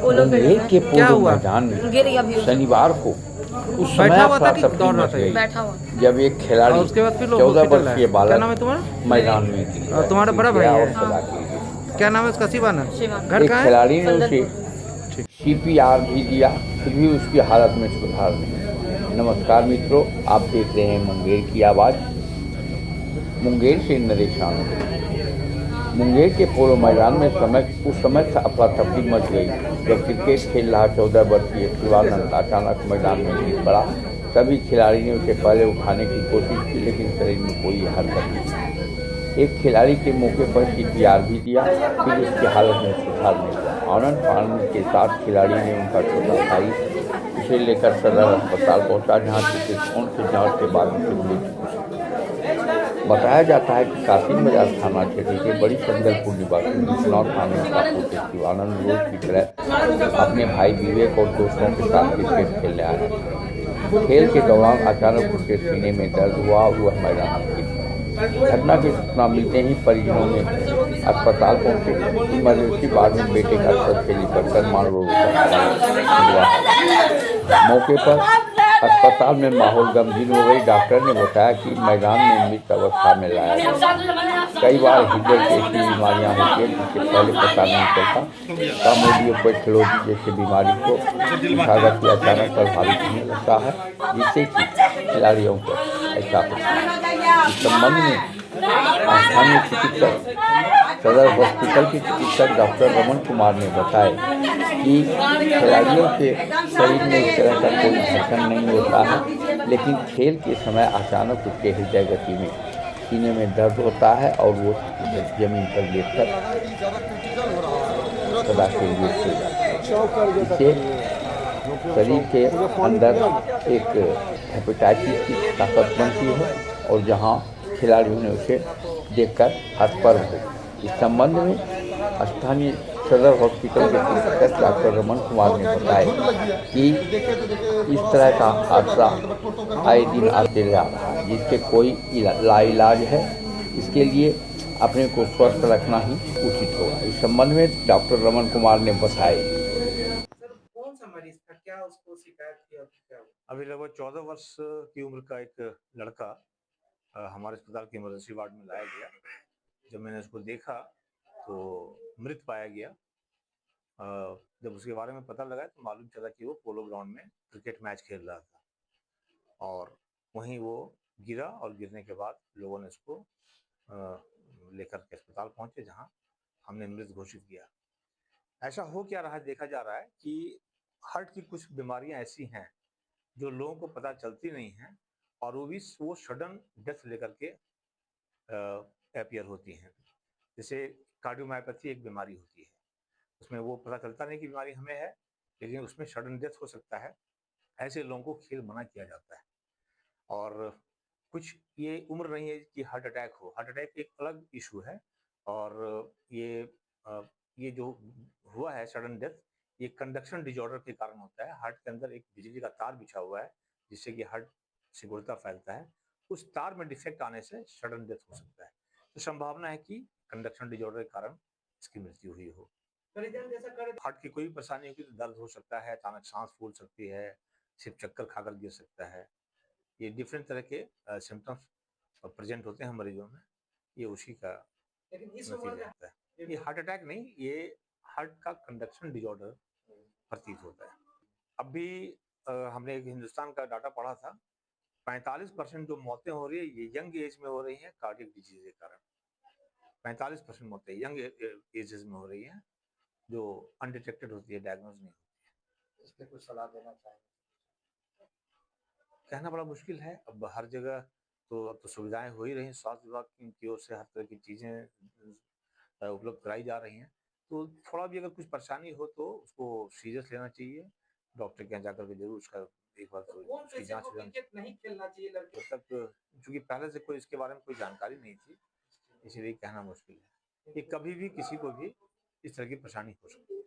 पोलो field Munger में के क्या पोलो हुआ? मैदान में गिर गया भी शनिवार को उस समय बैठा हुआ था कि अफरा-तफरी दौड़ रहा मच था गई ये? बैठा हुआ था। जब एक और खिलाड़ी उसके बाद फिर लोग 14 हॉस्पिटल वर्षीय लाए। क्या नाम है बालक तुम्हारा? मैदान में और तुम्हारा बड़ा भाई गया और है? सदा के लिए क्या नाम है उसका? शिवाना। शिवाना। घर एक कहाँ है? खिलाड़ी ने उसे संदलपुर। सीपीआर भी दिया, फिर भी उसकी हालत में सुधार नहीं हुआ। नमस्कार मित्रों, आप देख रहे हैं मुंगेर की आवाज़। मुंगेर से नरेश आनंद। मुंगेर के पोलो मैदान में उस समय अफरा-तफरी मच गई जब क्रिकेट खेल रहा 14 वर्षीय शिवानंद अचानक मैदान में गिर पड़ा। सभी खिलाड़ी ने उसे पहले उठाने की कोशिश की, लेकिन शरीर में कोई हरकत नहीं। एक खिलाड़ी के मौके पर सीपीआर भी दिया, फिर उसकी हालत में सुधार नहीं हुआ। आनंद फानंद के साथ खिलाड़ी ने उनका छोटा भाई उसे लेकर सदर अस्पताल पहुंचा, जहां चिकित्सकों की जांच के बाद उसे मृत घोषित किया। बताया जाता है कि कासिम बाजार थाना क्षेत्र के बड़ी संदलपुर निवासी बिश्नौर थाने का पुत्र शिवानंद रोज की तरह अपने भाई विवेक और दोस्तों के साथ क्रिकेट खेलने आया था। खेल के दौरान अचानक उसके सीने में दर्द हुआ और वह मैदान में गिर पड़ा। घटना की सूचना मिलते ही परिजनों ने अस्पताल पहुंचे। इमरजेंसी वार्ड में बेटे का शव से लिपटकर मौके पर अस्पताल में माहौल गंभीर हो गई। डॉक्टर ने बताया कि मैदान में मृत अवस्था में लाया गया। कई बार हृदय की ऐसी बीमारियां होती हैं जिससे पहले पता नहीं चलता। कार्डियोपैथोलॉजी जैसी बीमारी को संसाधक की अचानक प्रभावित नहीं होता है, जिससे कि खिलाड़ियों को ऐसा होता है। इस संबंध में स्थानीय चिकित्सक सदर हॉस्पिटल के चिकित्सक डॉक्टर रमन कुमार ने बताया कि खिलाड़ियों के शरीर में इस तरह का कोई धड़कन नहीं होता है, लेकिन खेल के समय अचानक उसके हृदय गति में सीने में दर्द होता है और वो जमीन पर लेटकर सदा के लिए सो जाता है। इससे शरीर के अंदर एक हेपेटाइटिस की ताकत बनती है और जहां खिलाड़ियों ने उसे देखकर हतप्रभ हो गए। इस संबंध में स्थानीय सदर हॉस्पिटल के चिकित्सक डॉक्टर रमन कुमार ने बताया कि इस तरह का हादसा आए दिन आते जा रहा है, जिसके कोई लाइलाज है। इसके लिए अपने को स्वस्थ रखना ही उचित होगा। इस संबंध में डॉक्टर रमन कुमार ने बताया। कौन सा मरीज था? क्या उसको शिकायत थी और क्या हुआ? अभी लगभग 14 वर्ष की उम्र का एक लड़का हमारे अस्पताल के इमरजेंसी वार्ड में लाया गया। जब मैंने उसको देखा तो मृत पाया गया। जब उसके बारे में पता लगा तो मालूम चला कि वो पोलो ग्राउंड में क्रिकेट मैच खेल रहा था और वहीं वो गिरा और गिरने के बाद लोगों ने उसको लेकर के अस्पताल पहुंचे, जहां हमने मृत घोषित किया। ऐसा हो क्या रहा है, देखा जा रहा है कि हार्ट की कुछ बीमारियां ऐसी हैं जो लोगों को पता चलती नहीं हैं और वो सडन डेथ लेकर के अपीयर होती हैं। जैसे कार्डियोमायोपैथी एक बीमारी होती है, उसमें वो पता चलता नहीं कि बीमारी हमें है, लेकिन उसमें सडन डेथ हो सकता है। ऐसे लोगों को खेल मना किया जाता है। और कुछ ये उम्र नहीं है कि हार्ट अटैक हो। हार्ट अटैक एक अलग इशू है और ये अ, ये जो हुआ है सडन डेथ, ये कंडक्शन डिजॉर्डर के कारण होता है। हार्ट के अंदर एक बिजली का तार बिछा हुआ है जिससे कि हार्ट सिकुड़ता फैलता है। उस तार में डिफेक्ट आने से सडन डेथ हो सकता है। तो संभावना है कि कंडक्शन डिजॉर्डर के कारण इसकी मृत्यु हुई हो। हार्ट की कोई भी परेशानी होगी तो दर्द हो सकता है, अचानक सांस फूल सकती है, सिर्फ चक्कर खाकर गिर सकता है। ये डिफरेंट तरह के सिम्टम्स प्रेजेंट होते हैं मरीजों में। ये उसी का नतीजा होता है। ये हार्ट अटैक नहीं, ये हार्ट का कंडक्शन डिजॉर्डर प्रतीत होता है। अभी हमने एक हिंदुस्तान का डाटा पढ़ा था, 45% जो मौतें हो रही है ये यंग एज में हो रही हैं कार्डियक डिजीज के कारण। 45% मौतें यंग एजेस में हो रही हैं जो अनडिटेक्टेड होती है, डायग्नोज नहीं होती है। इस पे कुछ सलाह देना चाहेंगे? कहना बड़ा मुश्किल है। अब हर जगह अब तो सुविधाएं हो ही रही हैं, स्वास्थ्य विभाग की ओर से हर तरह की चीजें उपलब्ध कराई जा रही हैं। तो थोड़ा भी अगर कुछ परेशानी हो तो उसको सीरियस लेना चाहिए, डॉक्टर के यहाँ जाकर के जरूर उसका एक बार तो उसकी जांच हो जानी चाहिए। नहीं खेलना चाहिए लड़के। जब तक चूंकि पहले से कोई इसके बारे में कोई जानकारी नहीं थी, इसीलिए कहना मुश्किल है कि कभी भी किसी को भी इस तरह की परेशानी हो सकती है।